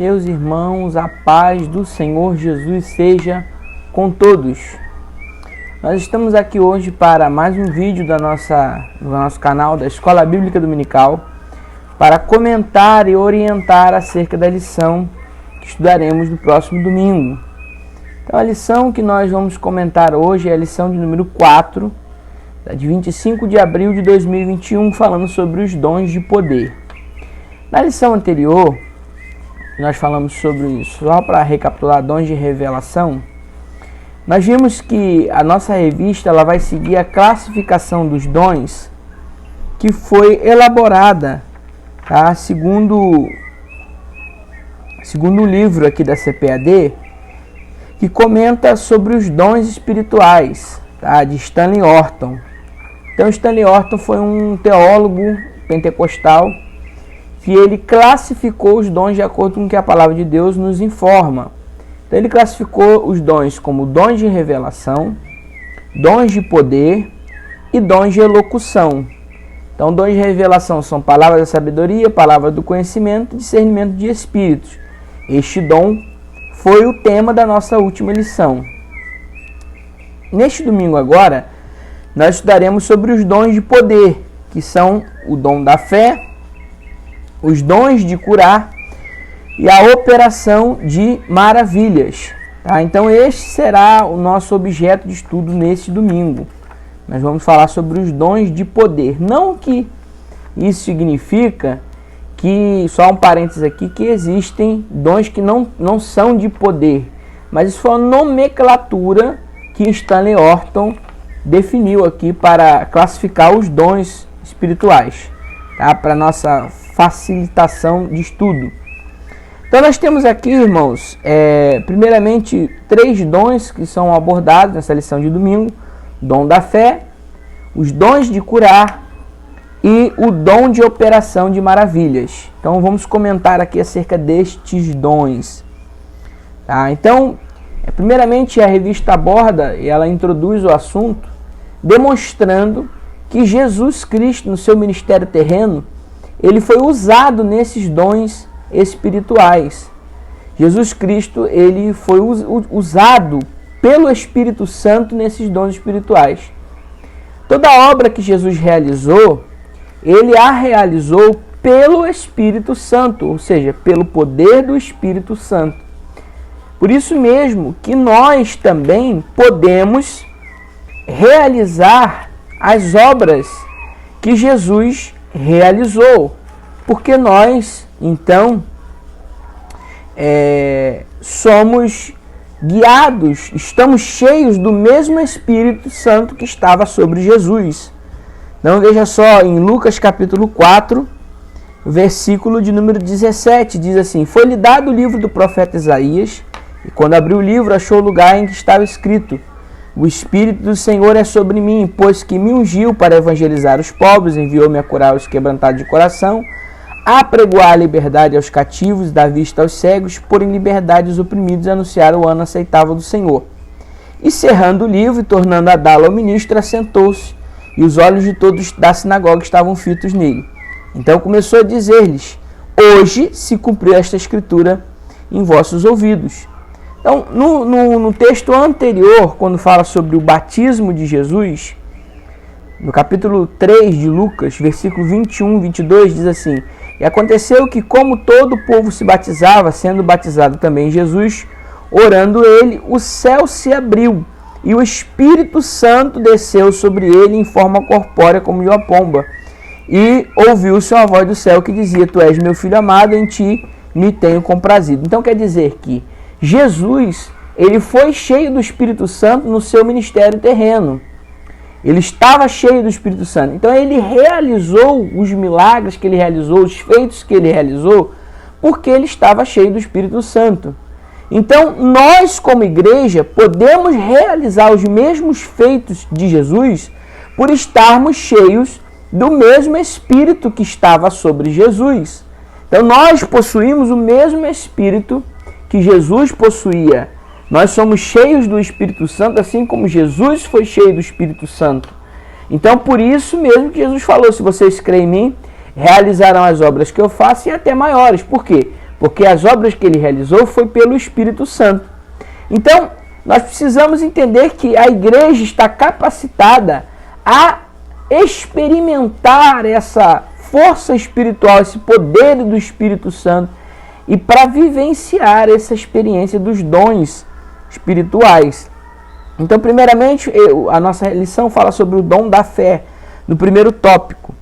Meus irmãos, a paz do Senhor Jesus seja com todos. Nós estamos aqui hoje para mais um vídeo do nosso canal da Escola Bíblica Dominical, para comentar e orientar acerca da lição que estudaremos no próximo domingo. Então a lição que nós vamos comentar hoje é a lição de número 4, de 25 de abril de 2021, falando sobre os dons de poder. Na lição anterior, nós falamos sobre isso, só para recapitular, dons de revelação. Nós vimos que a nossa revista ela vai seguir a classificação dos dons que foi elaborada, tá? Segundo o livro aqui da CPAD, que comenta sobre os dons espirituais, tá? De Stanley Orton. Então Stanley Orton foi um teólogo pentecostal que ele classificou os dons de acordo com o que a palavra de Deus nos informa. Então ele classificou os dons como dons de revelação, dons de poder e dons de elocução. Então dons de revelação são palavras da sabedoria, palavra do conhecimento e discernimento de espíritos. Este dom foi o tema da nossa última lição. Neste domingo agora, nós estudaremos sobre os dons de poder, que são o dom da fé, os dons de curar e a operação de maravilhas. Tá? Então este será o nosso objeto de estudo neste domingo. Nós vamos falar sobre os dons de poder. Não que isso significa que, só um parênteses aqui, que existem dons que não são de poder. Mas isso foi uma nomenclatura que Stanley Orton definiu aqui para classificar os dons espirituais, tá? Para nossa facilitação de estudo. Então nós temos aqui, irmãos, primeiramente 3 dons que são abordados nessa lição de domingo: o dom da fé, os dons de curar e o dom de operação de maravilhas. Então vamos comentar aqui acerca destes dons. Tá? Então, primeiramente a revista aborda e ela introduz o assunto demonstrando que Jesus Cristo, no seu ministério terreno, ele foi usado nesses dons espirituais. Jesus Cristo, ele foi usado pelo Espírito Santo nesses dons espirituais. Toda a obra que Jesus realizou, ele a realizou pelo Espírito Santo, ou seja, pelo poder do Espírito Santo. Por isso mesmo que nós também podemos realizar as obras que Jesus realizou, porque nós, então, somos guiados, estamos cheios do mesmo Espírito Santo que estava sobre Jesus. Então veja só, em Lucas capítulo 4, versículo de número 17, diz assim: foi-lhe dado o livro do profeta Isaías, e quando abriu o livro achou o lugar em que estava escrito: o Espírito do Senhor é sobre mim, pois que me ungiu para evangelizar os pobres, enviou-me a curar os quebrantados de coração, a apregoar a liberdade aos cativos, dar vista aos cegos, pôr em liberdade os oprimidos, anunciar o ano aceitável do Senhor. E cerrando o livro e tornando a dá-lo ao ministro, assentou-se, e os olhos de todos da sinagoga estavam fitos nele. Então começou a dizer-lhes: hoje se cumpriu esta escritura em vossos ouvidos. Então, no texto anterior, quando fala sobre o batismo de Jesus, no capítulo 3 de Lucas, versículo 21 e 22, diz assim: e aconteceu que, como todo o povo se batizava, sendo batizado também Jesus, orando ele, o céu se abriu, e o Espírito Santo desceu sobre ele em forma corpórea como de uma pomba. E ouviu-se uma voz do céu que dizia: tu és meu filho amado, em ti me tenho comprazido. Então quer dizer que Jesus, ele foi cheio do Espírito Santo no seu ministério terreno. Ele estava cheio do Espírito Santo. Então ele realizou os milagres que ele realizou, os feitos que ele realizou, porque ele estava cheio do Espírito Santo. Então nós, como igreja, podemos realizar os mesmos feitos de Jesus por estarmos cheios do mesmo Espírito que estava sobre Jesus. Então nós possuímos o mesmo Espírito que Jesus possuía. Nós somos cheios do Espírito Santo, assim como Jesus foi cheio do Espírito Santo. Então, por isso mesmo que Jesus falou: se vocês creem em mim, realizarão as obras que eu faço e até maiores. Por quê? porque as obras que ele realizou foi pelo Espírito Santo. Então, nós precisamos entender que a igreja está capacitada a experimentar essa força espiritual, esse poder do Espírito Santo, e para vivenciar essa experiência dos dons espirituais. Então, primeiramente, a nossa lição fala sobre o dom da fé, no primeiro tópico.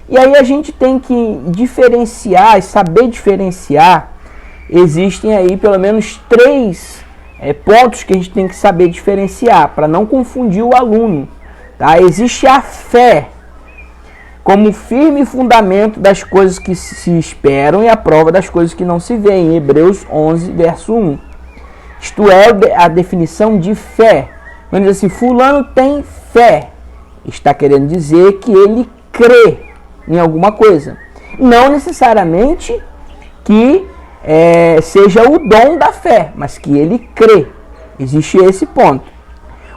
E aí a gente tem que diferenciar, e saber diferenciar. Existem aí pelo menos 3 pontos que a gente tem que saber diferenciar, para não confundir o aluno. Tá? Existe a fé como firme fundamento das coisas que se esperam e a prova das coisas que não se veem. Hebreus 11, verso 1. Isto é a definição de fé. Quando diz assim, fulano tem fé, está querendo dizer que ele crê em alguma coisa. Não necessariamente que seja o dom da fé, mas que ele crê. Existe esse ponto.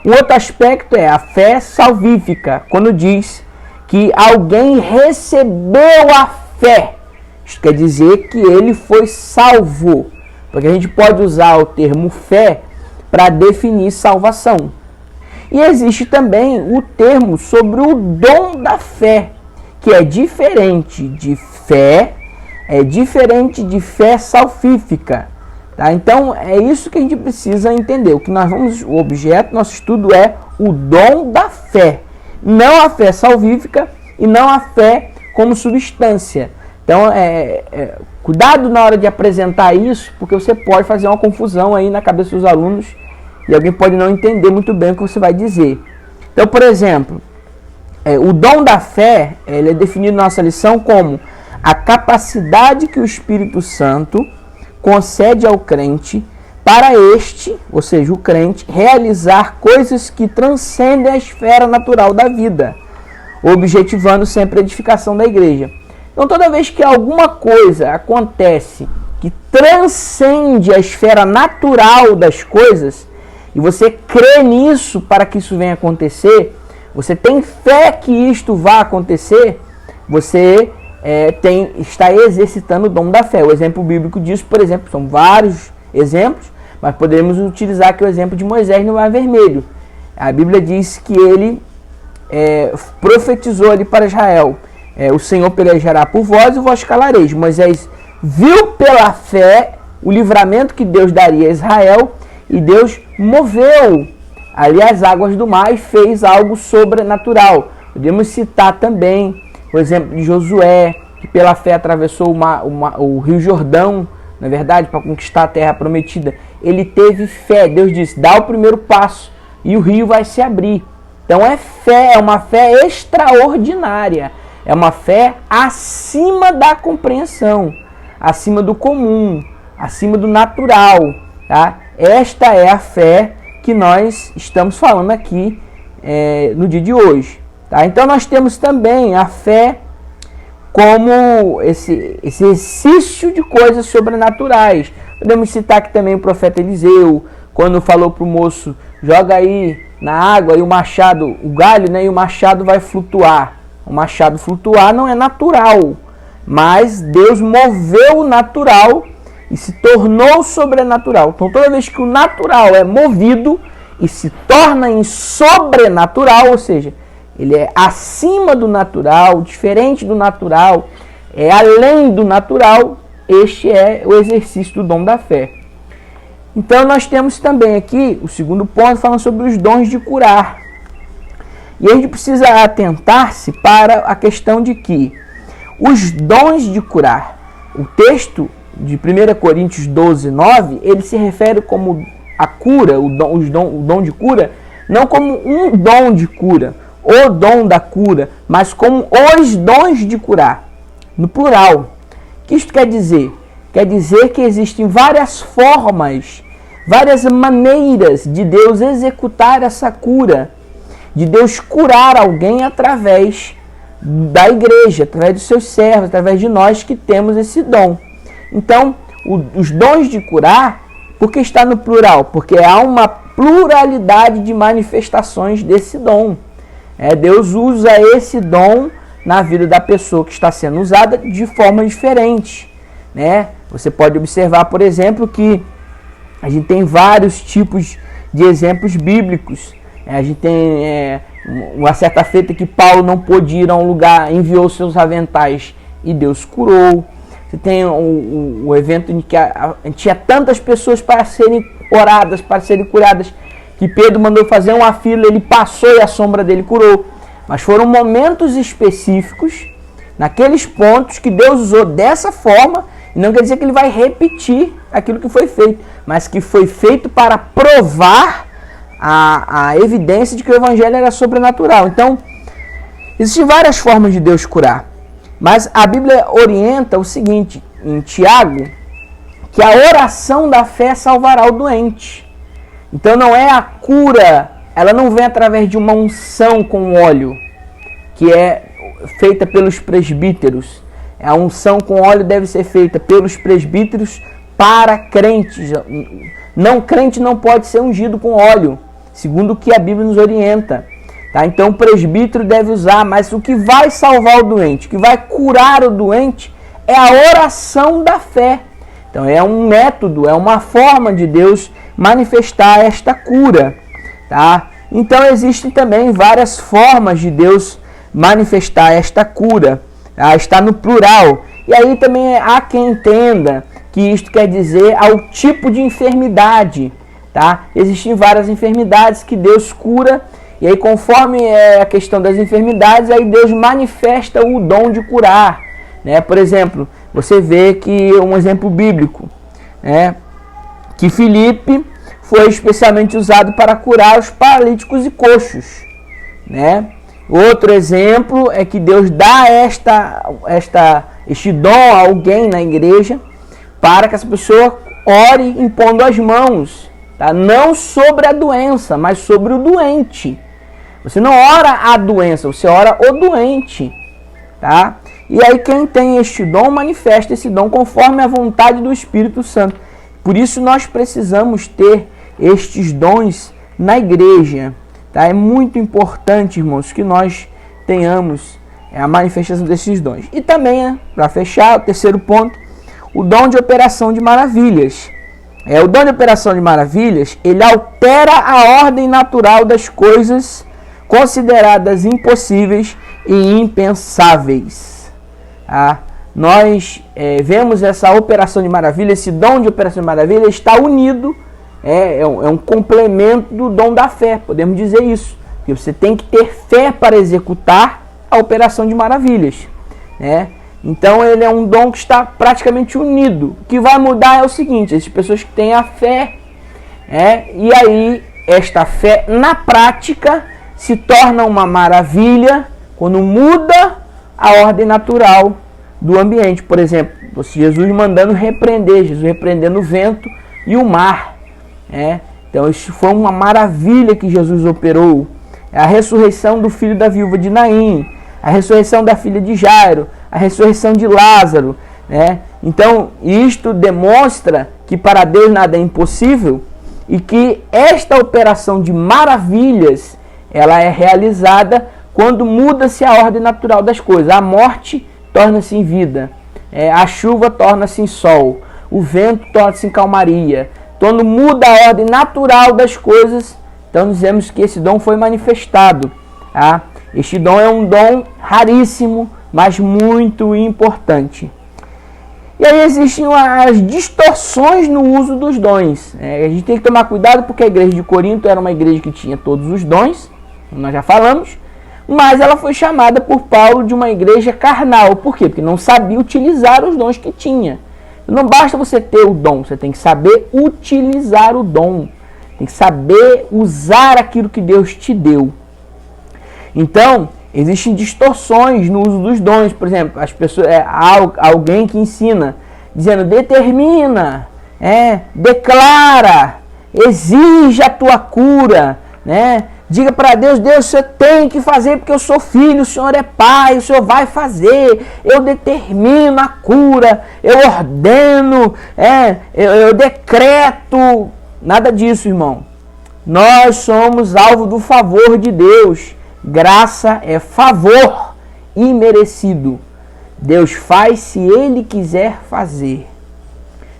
Um outro aspecto é a fé salvífica, quando diz que alguém recebeu a fé. Isso quer dizer que ele foi salvo. Porque a gente pode usar o termo fé para definir salvação. E existe também o termo sobre o dom da fé, que é diferente de fé, de fé salvífica. Tá? Então é isso que a gente precisa entender. O objeto do nosso estudo é o dom da fé, não a fé salvífica e não a fé como substância. Então cuidado na hora de apresentar isso, porque você pode fazer uma confusão aí na cabeça dos alunos e alguém pode não entender muito bem o que você vai dizer. Então, por exemplo, o dom da fé ele é definido na nossa lição como a capacidade que o Espírito Santo concede ao crente para este, ou seja, o crente, realizar coisas que transcendem a esfera natural da vida, objetivando sempre a edificação da igreja. Então, toda vez que alguma coisa acontece que transcende a esfera natural das coisas, e você crê nisso para que isso venha acontecer, você tem fé que isto vá acontecer, você está exercitando o dom da fé. O exemplo bíblico disso, por exemplo, são vários exemplos, mas podemos utilizar aqui o exemplo de Moisés no Mar Vermelho. A Bíblia diz que ele profetizou ali para Israel, o Senhor pelejará por vós e vós calareis. Moisés viu pela fé o livramento que Deus daria a Israel, e Deus moveu ali as águas do mar e fez algo sobrenatural. Podemos citar também o exemplo de Josué, que pela fé atravessou o Rio Jordão, na verdade, para conquistar a terra prometida. Ele teve fé. Deus disse, dá o primeiro passo e o rio vai se abrir. Então é fé, é uma fé extraordinária. É uma fé acima da compreensão, acima do comum, acima do natural. Tá? Esta é a fé que nós estamos falando aqui no dia de hoje. Tá? Então nós temos também a fé como esse exercício de coisas sobrenaturais. Podemos citar aqui também o profeta Eliseu, quando falou para o moço, joga aí na água e o machado, o galho, né, e o machado vai flutuar. O machado flutuar não é natural, mas Deus moveu o natural e se tornou sobrenatural. Então toda vez que o natural é movido e se torna em sobrenatural, ou seja, ele é acima do natural, diferente do natural, é além do natural, este é o exercício do dom da fé. Então nós temos também aqui o segundo ponto falando sobre os dons de curar. E a gente precisa atentar-se para a questão de que os dons de curar, o texto de 1 Coríntios 12, 9, ele se refere como a cura, o dom de cura, não como um dom de cura, o dom da cura, mas como os dons de curar, no plural. O que isso quer dizer? Quer dizer que existem várias formas, várias maneiras de Deus executar essa cura, de Deus curar alguém através da igreja, através dos seus servos, através de nós que temos esse dom. Então, os dons de curar, por que está no plural? Porque há uma pluralidade de manifestações desse dom. Deus usa esse dom na vida da pessoa que está sendo usada de forma diferente. Você pode observar, por exemplo, que a gente tem vários tipos de exemplos bíblicos. A gente tem uma certa feita que Paulo não pôde ir a um lugar, enviou seus aventais e Deus curou. Você tem o evento em que tinha tantas pessoas para serem oradas, para serem curadas, que Pedro mandou fazer uma fila, ele passou e a sombra dele curou. Mas foram momentos específicos, naqueles pontos, que Deus usou dessa forma, e não quer dizer que ele vai repetir aquilo que foi feito, mas que foi feito para provar a evidência de que o evangelho era sobrenatural. Então, existem várias formas de Deus curar, mas a Bíblia orienta o seguinte, em Tiago, que a oração da fé salvará o doente. Então não é a cura, ela não vem através de uma unção com óleo, que é feita pelos presbíteros. A unção com óleo deve ser feita pelos presbíteros para crentes. Não crente não pode ser ungido com óleo, segundo o que a Bíblia nos orienta. Tá? Então o presbítero deve usar, mas o que vai salvar o doente, o que vai curar o doente é a oração da fé. Então é um método, é uma forma de Deus manifestar esta cura. Tá? Então existem também várias formas de Deus manifestar esta cura. Tá? Está no plural. E aí também há quem entenda que isto quer dizer ao tipo de enfermidade. Tá? Existem várias enfermidades que Deus cura, e aí conforme a questão das enfermidades, aí Deus manifesta o dom de curar. Né? Por exemplo, você vê que um exemplo bíblico, né? Que Filipe foi especialmente usado para curar os paralíticos e coxos. Né? Outro exemplo é que Deus dá este dom a alguém na igreja para que essa pessoa ore impondo as mãos. Tá? Não sobre a doença, mas sobre o doente. Você não ora a doença, você ora o doente. Tá? E aí quem tem este dom, manifesta esse dom conforme a vontade do Espírito Santo. Por isso nós precisamos ter estes dons na igreja. Tá? É muito importante, irmãos, que nós tenhamos a manifestação desses dons. E também, para fechar, o terceiro ponto, o dom de operação de maravilhas. O dom de operação de maravilhas, ele altera a ordem natural das coisas consideradas impossíveis e impensáveis. Tá? Nós vemos essa operação de maravilha, esse dom de operação de maravilha está unido, é um complemento do dom da fé, podemos dizer isso. Que você tem que ter fé para executar a operação de maravilhas. Né? Então ele é um dom que está praticamente unido. O que vai mudar é o seguinte, as pessoas que têm a fé, e aí esta fé na prática se torna uma maravilha quando muda a ordem natural do ambiente. Por exemplo, Jesus mandando repreender, Jesus repreendendo o vento e o mar. Então isso foi uma maravilha que Jesus operou. A ressurreição do filho da viúva de Naim, a ressurreição da filha de Jairo, a ressurreição de Lázaro. Então isto demonstra que para Deus nada é impossível e que esta operação de maravilhas ela é realizada quando muda-se a ordem natural das coisas. A morte torna-se em vida, a chuva torna-se em sol, o vento torna-se em calmaria. Quando muda a ordem natural das coisas, então dizemos que esse dom foi manifestado. Tá? Este dom é um dom raríssimo, mas muito importante. E aí existem as distorções no uso dos dons. A gente tem que tomar cuidado porque a igreja de Corinto era uma igreja que tinha todos os dons, nós já falamos, mas ela foi chamada por Paulo de uma igreja carnal. Por quê? Porque não sabia utilizar os dons que tinha. Não basta você ter o dom, você tem que saber utilizar o dom. Tem que saber usar aquilo que Deus te deu. Então, existem distorções no uso dos dons. Por exemplo, as pessoas, alguém que ensina, dizendo, determina, declara, exige a tua cura, diga para Deus, Deus, você tem que fazer porque eu sou filho, o Senhor é pai, o Senhor vai fazer, eu determino a cura, eu ordeno, eu decreto. Nada disso, irmão. Nós somos alvo do favor de Deus. Graça é favor imerecido. Deus faz se Ele quiser fazer.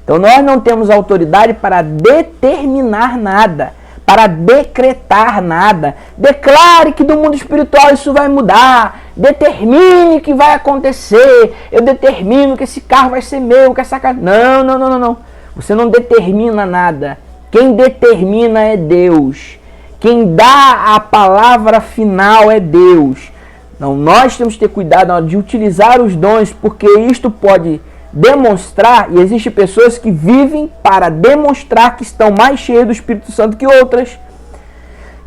Então nós não temos autoridade para determinar nada, para decretar nada. Declare que do mundo espiritual isso vai mudar. Determine que vai acontecer. Eu determino que esse carro vai ser meu, que essa casa... Não. Você não determina nada. Quem determina é Deus. Quem dá a palavra final é Deus. Então nós temos que ter cuidado na hora de utilizar os dons, porque isto pode demonstrar, e existem pessoas que vivem para demonstrar que estão mais cheias do Espírito Santo que outras.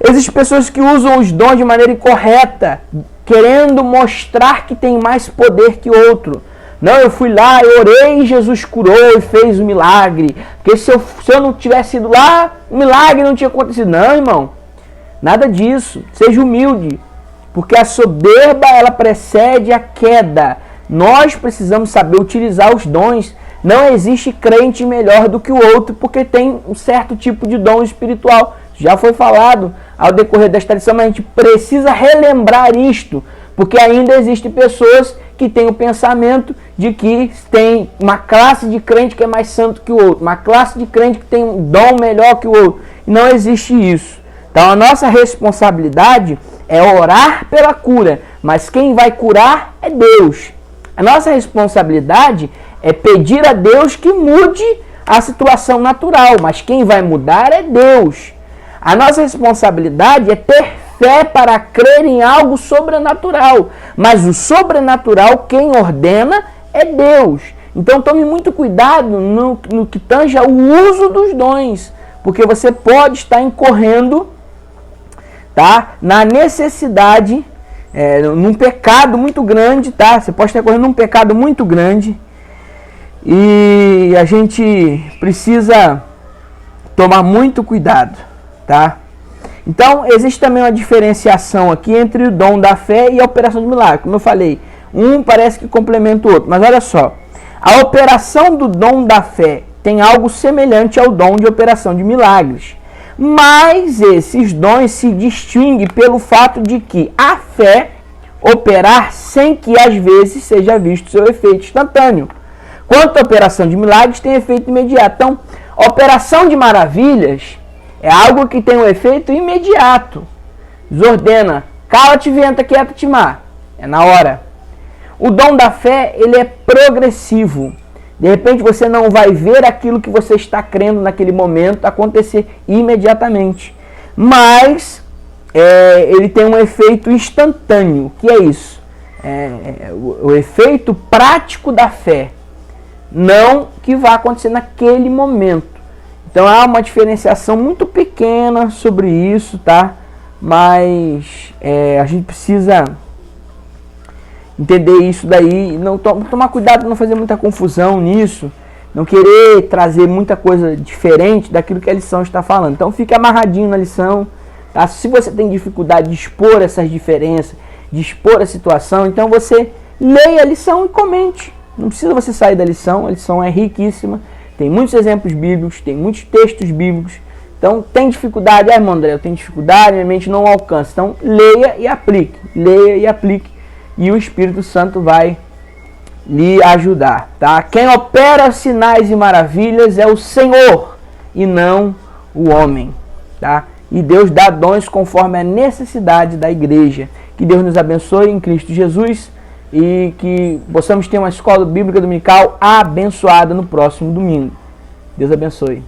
Existem pessoas que usam os dons de maneira incorreta, querendo mostrar que tem mais poder que outro. Não, eu fui lá, eu orei, Jesus curou e fez o milagre. Porque se eu não tivesse ido lá, o milagre não tinha acontecido. Não, irmão, nada disso. Seja humilde, porque a soberba, ela precede a queda. Nós precisamos saber utilizar os dons. Não existe crente melhor do que o outro, porque tem um certo tipo de dom espiritual. Já foi falado ao decorrer desta lição, mas a gente precisa relembrar isto, porque ainda existem pessoas que têm o pensamento de que tem uma classe de crente que é mais santo que o outro, uma classe de crente que tem um dom melhor que o outro. E não existe isso. Então a nossa responsabilidade é orar pela cura, mas quem vai curar é Deus. A nossa responsabilidade é pedir a Deus que mude a situação natural, mas quem vai mudar é Deus. A nossa responsabilidade é ter fé para crer em algo sobrenatural, mas o sobrenatural, quem ordena, é Deus. Então tome muito cuidado no que tange ao uso dos dons, porque você pode estar incorrendo, tá, na necessidade, num pecado muito grande, tá? Você pode estar correndo num pecado muito grande e a gente precisa tomar muito cuidado, tá? Então, existe também uma diferenciação aqui entre o dom da fé e a operação de milagre. Como eu falei, um parece que complementa o outro, mas olha só, a operação do dom da fé tem algo semelhante ao dom de operação de milagres. Mas esses dons se distinguem pelo fato de que a fé operar sem que às vezes seja visto seu efeito instantâneo. Quanto à operação de milagres, tem efeito imediato. Então, a operação de maravilhas é algo que tem um efeito imediato. Desordena, cala-te, venta, quieta-te, mar. É na hora. O dom da fé, ele é progressivo. De repente você não vai ver aquilo que você está crendo naquele momento acontecer imediatamente. Mas ele tem um efeito instantâneo. O que é isso? O efeito prático da fé. Não que vai acontecer naquele momento. Então há uma diferenciação muito pequena sobre isso, tá? Mas a gente precisa entender isso daí, não tomar cuidado para não fazer muita confusão nisso, não querer trazer muita coisa diferente daquilo que a lição está falando. Então fique amarradinho na lição, tá? Se você tem dificuldade de expor essas diferenças, de expor a situação, então você leia a lição e comente. Não precisa você sair da lição, a lição é riquíssima, tem muitos exemplos bíblicos, tem muitos textos bíblicos. Então tem dificuldade, irmão André, eu tenho dificuldade, minha mente não alcança. Então leia e aplique, e o Espírito Santo vai lhe ajudar, tá? Quem opera sinais e maravilhas é o Senhor e não o homem, tá? E Deus dá dons conforme a necessidade da igreja. Que Deus nos abençoe em Cristo Jesus e que possamos ter uma escola bíblica dominical abençoada no próximo domingo. Deus abençoe.